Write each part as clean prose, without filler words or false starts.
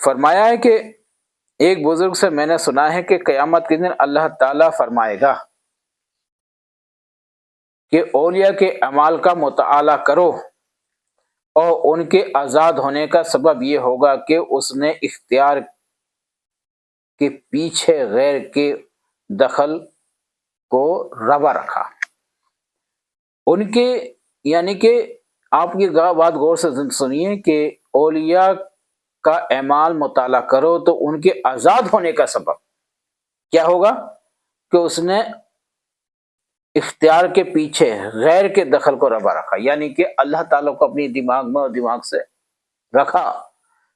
فرمایا ہے کہ ایک بزرگ سے میں نے سنا ہے کہ قیامت کے دن اللہ تعالیٰ فرمائے گا کہ اولیاء کے اعمال کا مطالعہ کرو، اور ان کے آزاد ہونے کا سبب یہ ہوگا کہ اس نے اختیار کے پیچھے غیر کے دخل کو روا رکھا۔ ان کے یعنی کہ آپ یہ بات غور سے سنیے کہ اولیاء کا اعمال مطالعہ کرو تو ان کے آزاد ہونے کا سبب کیا ہوگا کہ اس نے اختیار کے پیچھے غیر کے دخل کو روا رکھا، یعنی کہ اللہ تعالیٰ کو اپنی دماغ میں اور دماغ سے رکھا،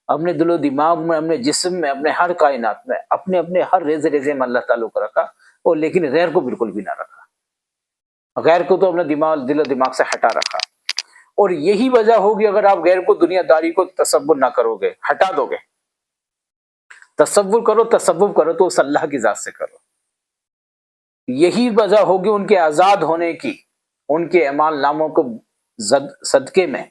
اپنے دل و دماغ میں، اپنے جسم میں، اپنے ہر کائنات میں، اپنے اپنے ہر ریزے ریزے میں اللہ تعالیٰ کو رکھا، اور لیکن غیر کو بالکل بھی نہ رکھا، غیر کو تو اپنے دل و دماغ سے ہٹا رکھا۔ اور یہی وجہ ہوگی اگر آپ غیر کو، دنیا داری کو تصور نہ کرو گے، ہٹا دو گے، تصور کرو تو اس اللہ کی ذات سے کرو، یہی وجہ ہوگی ان کے آزاد ہونے کی، ان کے اعمال ناموں کو صدقے میں،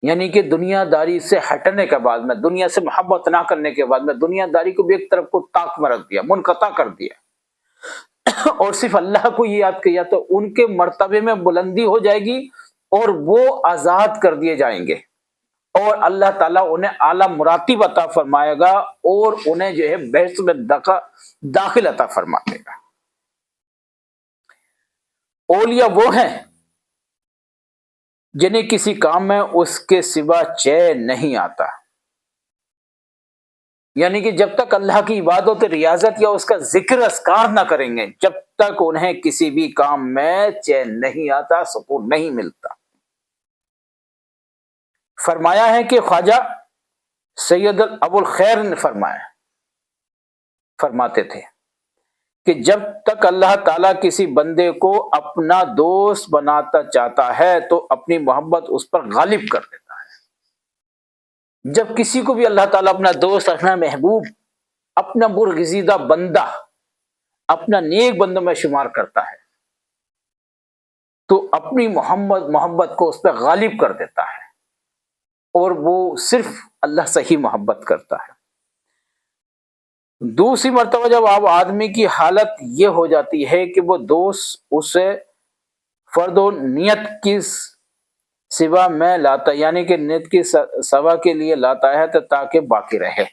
یعنی کہ دنیا داری سے ہٹنے کے بعد میں، دنیا سے محبت نہ کرنے کے بعد میں، دنیا داری کو بھی ایک طرف کو طاق میں رکھ دیا، منقطع کر دیا، اور صرف اللہ کو یہ یاد کیا، تو ان کے مرتبے میں بلندی ہو جائے گی اور وہ آزاد کر دیے جائیں گے، اور اللہ تعالیٰ انہیں اعلیٰ مراتب عطا فرمائے گا، اور انہیں جو ہے بحث میں داخل عطا فرما دے گا۔ اولیاء وہ ہیں جنہیں کسی کام میں اس کے سوا چین نہیں آتا، یعنی کہ جب تک اللہ کی عبادت، ریاضت یا اس کا ذکر اذکار نہ کریں گے، جب تک انہیں کسی بھی کام میں چین نہیں آتا، سکون نہیں ملتا۔ فرمایا ہے کہ خواجہ سید ابو الخیر نے فرماتے تھے کہ جب تک اللہ تعالیٰ کسی بندے کو اپنا دوست بناتا چاہتا ہے تو اپنی محبت اس پر غالب کر دیتا ہے۔ جب کسی کو بھی اللہ تعالیٰ اپنا دوست، اپنا محبوب، اپنا برگزیدہ بندہ، اپنا نیک بندوں میں شمار کرتا ہے تو اپنی محبت کو اس پہ غالب کر دیتا ہے، اور وہ صرف اللہ سے ہی محبت کرتا ہے۔ دوسری مرتبہ جب آپ آدمی کی حالت یہ ہو جاتی ہے کہ وہ دوست اسے فرد و نیت کی سوا میں لاتا، یعنی کہ نیت کی سوا کے لیے لاتا ہے تو تاکہ باقی رہے۔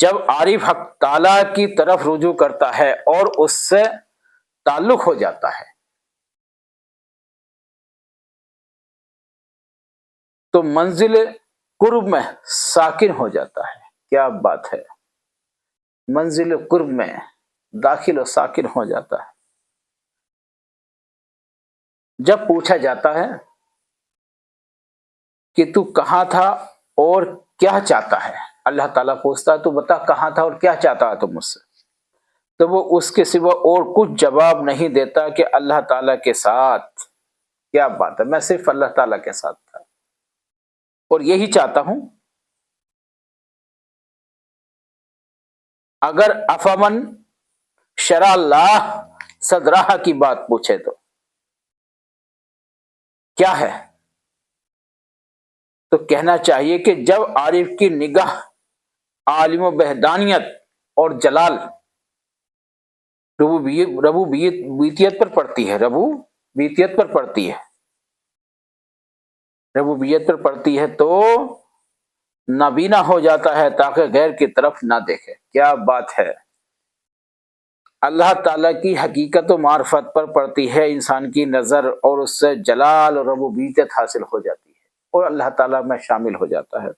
جب عارف حق تعالیٰ کی طرف رجوع کرتا ہے اور اس سے تعلق ہو جاتا ہے تو منزل قرب میں ساکن ہو جاتا ہے۔ کیا بات ہے، منزل قرب میں داخل و ساکن ہو جاتا ہے۔ جب پوچھا جاتا ہے کہ تو کہاں تھا اور کیا چاہتا ہے، اللہ تعالیٰ پوچھتا ہے تو بتا کہاں تھا اور کیا چاہتا ہے تم مجھ سے، تو وہ اس کے سوا اور کچھ جواب نہیں دیتا کہ اللہ تعالیٰ کے ساتھ۔ کیا بات ہے، میں صرف اللہ تعالیٰ کے ساتھ تھا اور یہی چاہتا ہوں۔ اگر افمن شرع اللہ صدرہ کی بات پوچھے تو کیا ہے، تو کہنا چاہیے کہ جب عارف کی نگاہ عالم و وحدانیت اور جلال ربوبیت پر پڑتی ہے تو نابینا ہو جاتا ہے تاکہ غیر کی طرف نہ دیکھے۔ کیا بات ہے، اللہ تعالیٰ کی حقیقت و معرفت پر پڑتی ہے انسان کی نظر، اور اس سے جلال اور ربوبیت حاصل ہو جاتی ہے اور اللہ تعالیٰ میں شامل ہو جاتا ہے،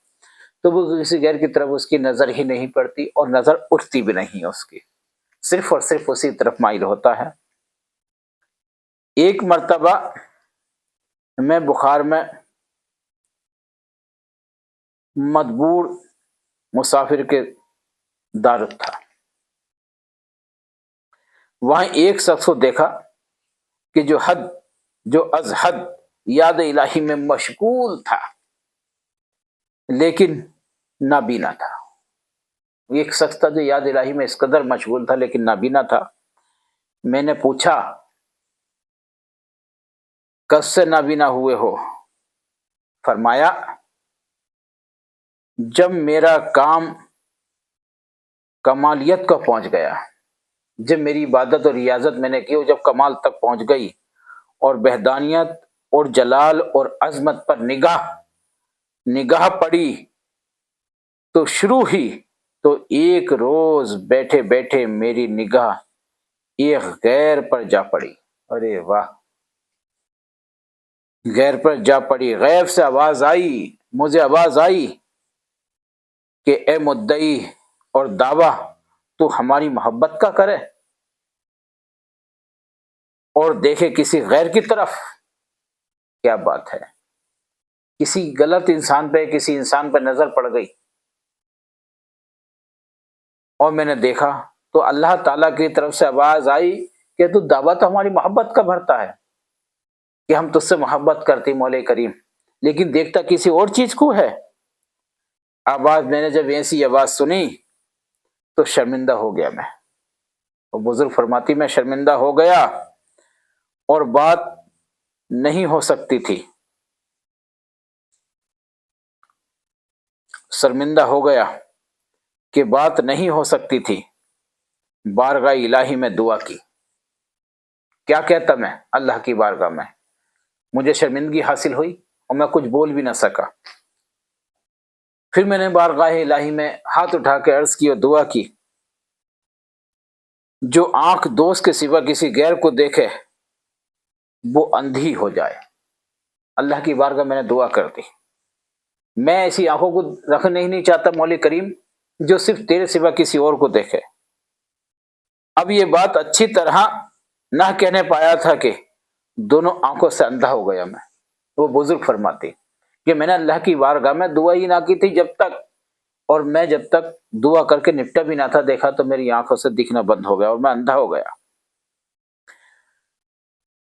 تو وہ کسی غیر کی طرف اس کی نظر ہی نہیں پڑتی اور نظر اٹھتی بھی نہیں ہے اس کی، صرف اور صرف اسی طرف مائل ہوتا ہے۔ ایک مرتبہ میں بخار میں مدبور مسافر کے دار تھا، وہاں ایک شخص کو دیکھا کہ جو از حد یاد الہی میں مشغول تھا لیکن نابینا تھا۔ ایک شخص تھا جو یاد الہی میں اس قدر مشغول تھا لیکن نابینا تھا۔ میں نے پوچھا کب سے نابینا ہوئے ہو؟ فرمایا جب میرا کام کمالیت کو پہنچ گیا، جب میری عبادت اور ریاضت میں نے کی اور جب کمال تک پہنچ گئی اور وحدانیت اور جلال اور عظمت پر نگاہ پڑی، تو شروع ہی تو ایک روز بیٹھے بیٹھے میری نگاہ ایک غیر پر جا پڑی۔ ارے واہ! غیر پر جا پڑی۔ غیب سے آواز آئی، مجھے آواز آئی کہ اے مدعی اور دعویٰ، تو ہماری محبت کا کرے اور دیکھے کسی غیر کی طرف۔ کیا بات ہے! کسی غلط انسان پہ، کسی انسان پہ نظر پڑ گئی اور میں نے دیکھا تو اللہ تعالیٰ کی طرف سے آواز آئی کہ تو دعویٰ تو ہماری محبت کا بھرتا ہے کہ ہم تجھ سے محبت کرتے مولا کریم، لیکن دیکھتا کسی اور چیز کو ہے۔ آواز میں نے جب ایسی آواز سنی تو شرمندہ ہو گیا میں، اور بزرگ فرماتی میں شرمندہ ہو گیا اور بات نہیں ہو سکتی تھی، شرمندہ ہو گیا کہ بات نہیں ہو سکتی تھی۔ بارگاہ الہی میں دعا کی۔ کیا کہتا میں اللہ کی بارگاہ میں؟ مجھے شرمندگی حاصل ہوئی اور میں کچھ بول بھی نہ سکا۔ پھر میں نے بارگاہ الہی میں ہاتھ اٹھا کے عرض کی اور دعا کی، جو آنکھ دوست کے سوا کسی غیر کو دیکھے وہ اندھی ہو جائے۔ اللہ کی بارگاہ میں نے دعا کر دی، میں ایسی آنکھوں کو رکھنا ہی نہیں چاہتا مولا کریم جو صرف تیرے سوا کسی اور کو دیکھے۔ اب یہ بات اچھی طرح نہ کہنے پایا تھا کہ دونوں آنکھوں سے اندھا ہو گیا میں۔ وہ بزرگ فرماتے کہ میں نے اللہ کی بارگاہ میں دعا ہی نہ کی تھی جب تک، اور میں جب تک دعا کر کے نپٹا بھی نہ تھا، دیکھا تو میری آنکھوں سے دکھنا بند ہو گیا اور میں اندھا ہو گیا۔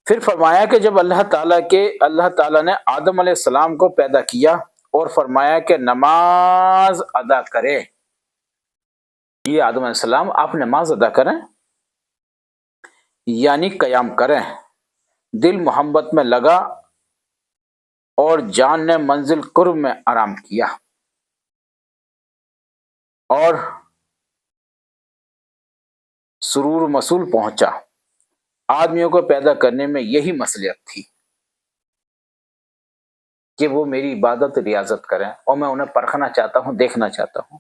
پھر فرمایا کہ جب اللہ تعالیٰ نے آدم علیہ السلام کو پیدا کیا اور فرمایا کہ نماز ادا کرے، یہ آدم علیہ السلام آپ نماز ادا کریں یعنی قیام کریں، دل محبت میں لگا اور جان نے منزل قرب میں آرام کیا، اور سرور مسول پہنچا۔ آدمیوں کو پیدا کرنے میں یہی مصلحت تھی کہ وہ میری عبادت ریاضت کریں، اور میں انہیں پرکھنا چاہتا ہوں، دیکھنا چاہتا ہوں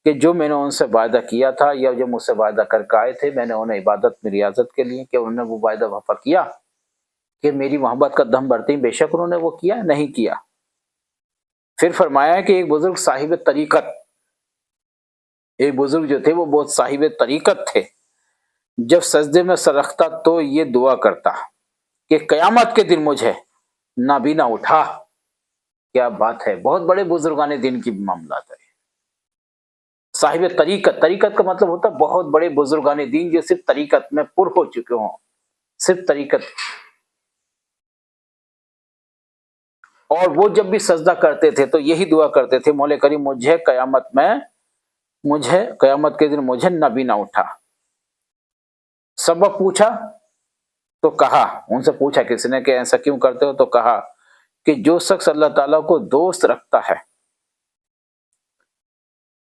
کہ جو میں نے ان سے وعدہ کیا تھا یا جو مجھ سے وعدہ کر کے آئے تھے، میں نے انہیں عبادت میں ریاضت کے لیے کہ انہوں نے وہ وعدہ وفا کیا کہ میری محبت کا دم بھرتے ہیں، بے شک انہوں نے وہ کیا نہیں کیا۔ پھر فرمایا کہ ایک بزرگ صاحب طریقت، ایک بزرگ جو تھے وہ بہت صاحب طریقت تھے، جب سجدے میں سر رکھتا تو یہ دعا کرتا کہ قیامت کے دن مجھے نابینا اٹھا۔ کیا بات ہے! بہت بڑے بزرگان دین کی معاملات ہے۔ صاحب طریقت کا مطلب ہوتا ہے بہت بڑے بزرگان دین جو صرف طریقت میں پر ہو چکے ہوں، صرف طریقت۔ اور وہ جب بھی سجدہ کرتے تھے تو یہی دعا کرتے تھے، مولا کریم مجھے قیامت کے دن مجھے نابینا اٹھا۔ سبب پوچھا تو کہا، ان سے پوچھا کسی نے کہ ایسا کیوں کرتے ہو، تو کہا کہ جو شخص اللہ تعالیٰ کو دوست رکھتا ہے،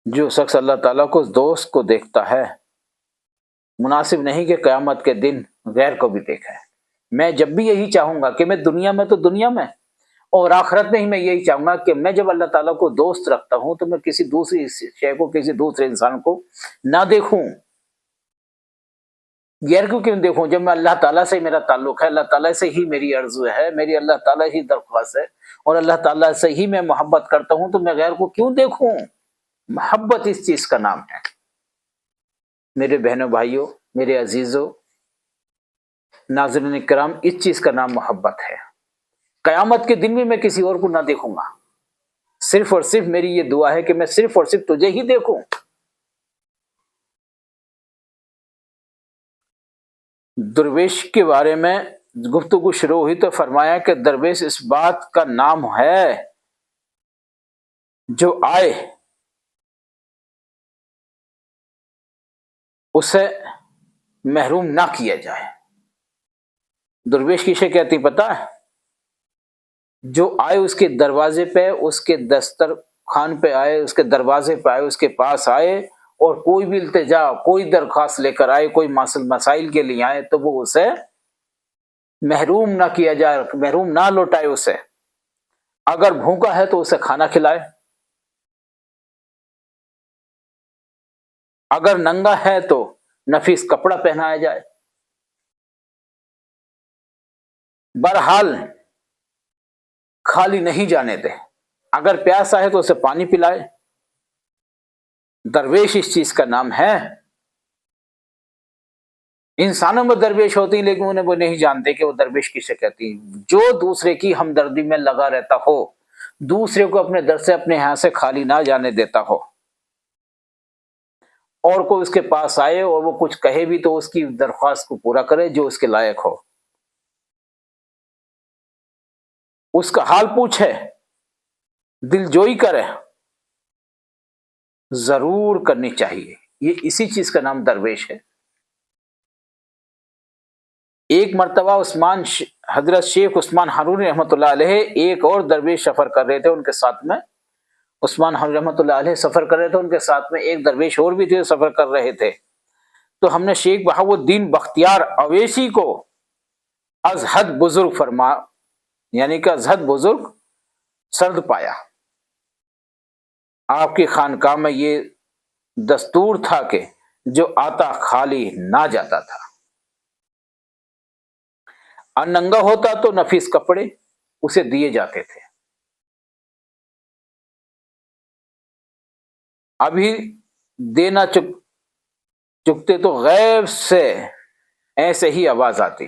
جو شخص اللہ تعالیٰ کو دوست کو دیکھتا ہے، مناسب نہیں کہ قیامت کے دن غیر کو بھی دیکھے۔ میں جب بھی یہی چاہوں گا کہ میں دنیا میں تو دنیا میں اور آخرت میں ہی میں یہی چاہوں گا کہ میں جب اللہ تعالیٰ کو دوست رکھتا ہوں تو میں کسی دوسری شے کو، کسی دوسرے انسان کو نہ دیکھوں، غیر کو کیوں دیکھوں؟ جب میں اللہ تعالیٰ سے میرا تعلق ہے، اللہ تعالیٰ سے ہی میری آرزو ہے، میری اللہ تعالیٰ ہی درخواست ہے، اور اللہ تعالیٰ سے ہی میں محبت کرتا ہوں، تو میں غیر کو کیوں دیکھوں؟ محبت اس چیز کا نام ہے۔ میرے بہنوں بھائیوں، میرے عزیزوں، ناظرین کرام، اس چیز کا نام محبت ہے۔ قیامت کے دن بھی میں کسی اور کو نہ دیکھوں گا، صرف اور صرف میری یہ دعا ہے کہ میں صرف اور صرف تجھے ہی دیکھوں۔ درویش کے بارے میں گفتگو شروع ہوئی تو فرمایا کہ درویش اس بات کا نام ہے جو آئے اسے محروم نہ کیا جائے۔ درویش کسے کہتی پتہ ہے؟ جو آئے اس کے دروازے پہ اس کے دستر خان پہ آئے، اس کے دروازے پہ آئے، اس کے پاس آئے اور کوئی بھی التجا، کوئی درخواست لے کر آئے، کوئی مسائل کے لیے آئے، تو وہ اسے محروم نہ کیا جائے، محروم نہ لوٹائے اسے۔ اگر بھوکا ہے تو اسے کھانا کھلائے، اگر ننگا ہے تو نفیس کپڑا پہنایا جائے، بہرحال خالی نہیں جانے دے۔ اگر پیاسا ہے تو اسے پانی پلائے۔ درویش اس چیز کا نام ہے۔ انسانوں میں درویش ہوتی ہیں لیکن انہیں وہ نہیں جانتے کہ وہ درویش کسے کہتی ہیں۔ جو دوسرے کی ہمدردی میں لگا رہتا ہو، دوسرے کو اپنے در سے، اپنے یہاں سے خالی نہ جانے دیتا ہو، اور کوئی اس کے پاس آئے اور وہ کچھ کہے بھی تو اس کی درخواست کو پورا کرے جو اس کے لائق ہو، اس کا حال پوچھے، دل جوئی کرے، ضرور کرنی چاہیے۔ یہ اسی چیز کا نام درویش ہے۔ ایک مرتبہ حضرت شیخ عثمان ہارونی رحمۃ اللہ علیہ ایک اور درویش سفر کر رہے تھے ان کے ساتھ میں، عثمان ہارونی رحمۃ اللہ علیہ سفر کر رہے تھے، ان کے ساتھ میں ایک درویش اور بھی تھے سفر کر رہے تھے۔ تو ہم نے شیخ بہاؤالدین بختیار اویسی کو از حد بزرگ یعنی کہ از حد بزرگ سرد پایا۔ آپ کی خانقاہ میں یہ دستور تھا کہ جو آتا خالی نہ جاتا تھا، اور ننگا ہوتا تو نفیس کپڑے اسے دیے جاتے تھے۔ ابھی دینا چکتے تو غیب سے ایسے ہی آواز آتی۔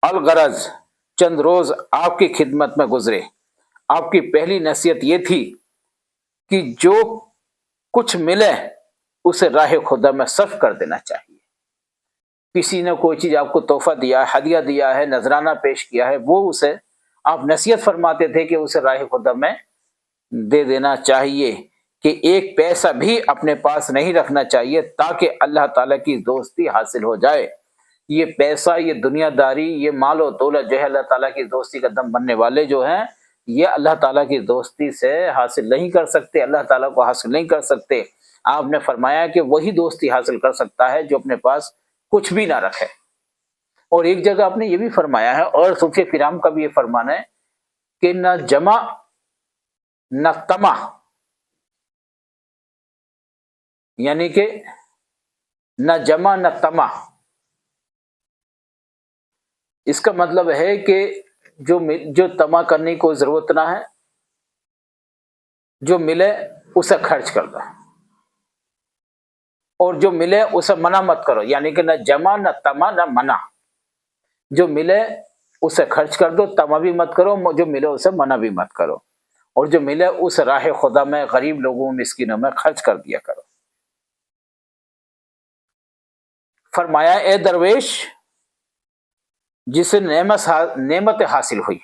الغرض چند روز آپ کی خدمت میں گزرے، آپ کی پہلی نصیحت یہ تھی کہ جو کچھ ملے اسے راہ خدا میں صرف کر دینا چاہیے۔ کسی نے کوئی چیز آپ کو تحفہ دیا ہے، ہدیہ دیا ہے، نذرانہ پیش کیا ہے، وہ اسے آپ نصیحت فرماتے تھے کہ اسے راہ خدا میں دے دینا چاہیے، کہ ایک پیسہ بھی اپنے پاس نہیں رکھنا چاہیے تاکہ اللہ تعالیٰ کی دوستی حاصل ہو جائے۔ یہ پیسہ، یہ دنیا داری، یہ مال و دولت جو ہے اللہ تعالیٰ کی دوستی کا دم بننے والے جو ہیں، یہ اللہ تعالیٰ کی دوستی سے حاصل نہیں کر سکتے، اللہ تعالیٰ کو حاصل نہیں کر سکتے۔ آپ نے فرمایا کہ وہی دوستی حاصل کر سکتا ہے جو اپنے پاس کچھ بھی نہ رکھے۔ اور ایک جگہ آپ نے یہ بھی فرمایا ہے، اور صوفیہ کرام کا بھی یہ فرمان ہے کہ نہ جمع نہ طمع، یعنی کہ نہ جمع نہ طمع۔ اس کا مطلب ہے کہ جو طمع کرنے کی کوئی ضرورت نہ ہے، جو ملے اسے خرچ کر دو، اور جو ملے اسے منع مت کرو، یعنی کہ نہ جمع نہ طمع نہ منع۔ جو ملے اسے خرچ کر دو، طمع بھی مت کرو، جو ملے اسے منع بھی مت کرو، اور جو ملے اس راہ خدا میں غریب لوگوں، مسکینوں میں خرچ کر دیا کرو۔ فرمایا اے درویش، جسے نعمت حاصل ہوئی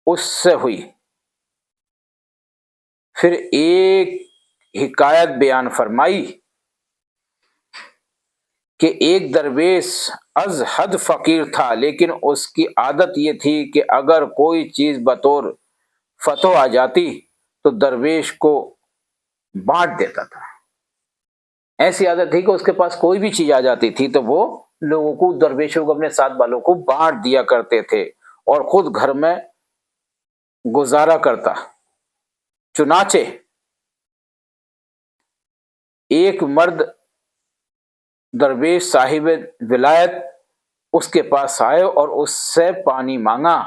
اس سے ہوئی۔ پھر ایک حکایت بیان فرمائی کہ ایک درویش از حد فقیر تھا، لیکن اس کی عادت یہ تھی کہ اگر کوئی چیز بطور فتح آ جاتی تو درویش کو بانٹ دیتا تھا۔ ایسی عادت تھی کہ اس کے پاس کوئی بھی چیز آ جاتی تھی تو وہ لوگوں کو، درویشوں کو، اپنے ساتھ والوں کو بانٹ دیا کرتے تھے، اور خود گھر میں گزارا کرتا۔ چنانچہ ایک مرد درویش صاحب ولایت اس کے پاس آئے اور اس سے پانی مانگا۔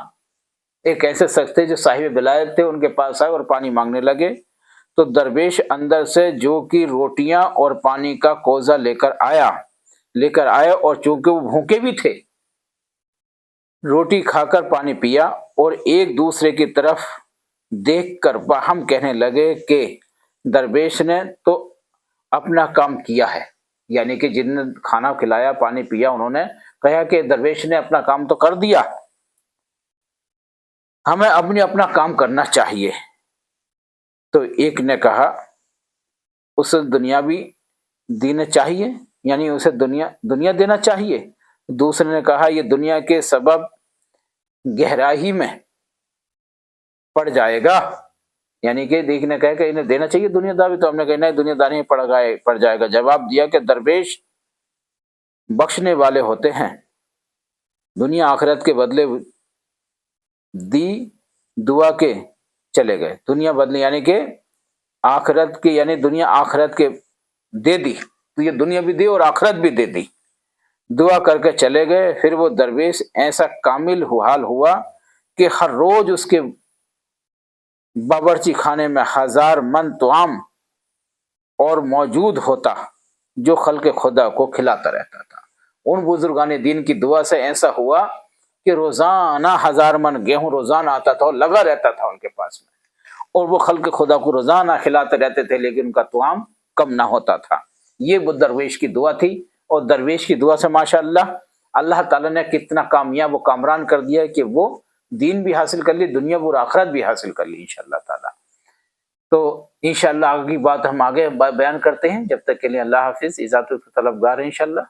ایک ایسے شخص تھے جو صاحب ولایت تھے، ان کے پاس آئے اور پانی مانگنے لگے، تو درویش اندر سے جو کی روٹیاں اور پانی کا کوزہ لے کر آئے، اور چونکہ وہ بھوکے بھی تھے، روٹی کھا کر پانی پیا، اور ایک دوسرے کی طرف دیکھ کر باہم کہنے لگے کہ درویش نے تو اپنا کام کیا ہے، یعنی کہ جن نے کھانا کھلایا، پانی پیا، انہوں نے کہا کہ درویش نے اپنا کام تو کر دیا، ہمیں اپنا کام کرنا چاہیے۔ تو ایک نے کہا اسے دنیاوی دینا چاہیے، یعنی اسے دنیا دینا چاہیے۔ دوسرے نے کہا یہ دنیا کے سبب گہرائی میں پڑ جائے گا، یعنی کہ دیکھنے کہے کہ انہیں دینا چاہیے دنیا داری، تو ہم نے کہا نہیں، دنیا داری میں پڑ جائے گا۔ جواب دیا کہ درویش بخشنے والے ہوتے ہیں، دنیا آخرت کے بدلے دی دعا کے چلے گئے، دنیا بدلے یعنی کہ آخرت کی، یعنی دنیا آخرت کے دے دی، تو یہ دنیا بھی دی اور آخرت بھی دے دی، دعا کر کے چلے گئے۔ پھر وہ درویش ایسا کامل حال ہوا کہ ہر روز اس کے باورچی خانے میں 1000 من طعام اور موجود ہوتا جو خلق خدا کو کھلاتا رہتا تھا۔ ان بزرگان دین کی دعا سے ایسا ہوا کہ روزانہ 1000 من گیہوں روزانہ آتا تھا اور لگا رہتا تھا ان کے پاس میں، اور وہ خلق خدا کو روزانہ کھلاتے رہتے تھے، لیکن ان کا طعام کم نہ ہوتا تھا۔ یہ وہ درویش کی دعا تھی، اور درویش کی دعا سے ماشاءاللہ اللہ تعالیٰ نے کتنا کامیاب و کامران کر دیا کہ وہ دین بھی حاصل کر لی، دنیا اور آخرت بھی حاصل کر لی انشاءاللہ تعالیٰ۔ تو انشاءاللہ آگے کی بات ہم آگے بیان کرتے ہیں، جب تک کے لیے اللہ حافظ، اجازت طلبگار ہیں انشاءاللہ۔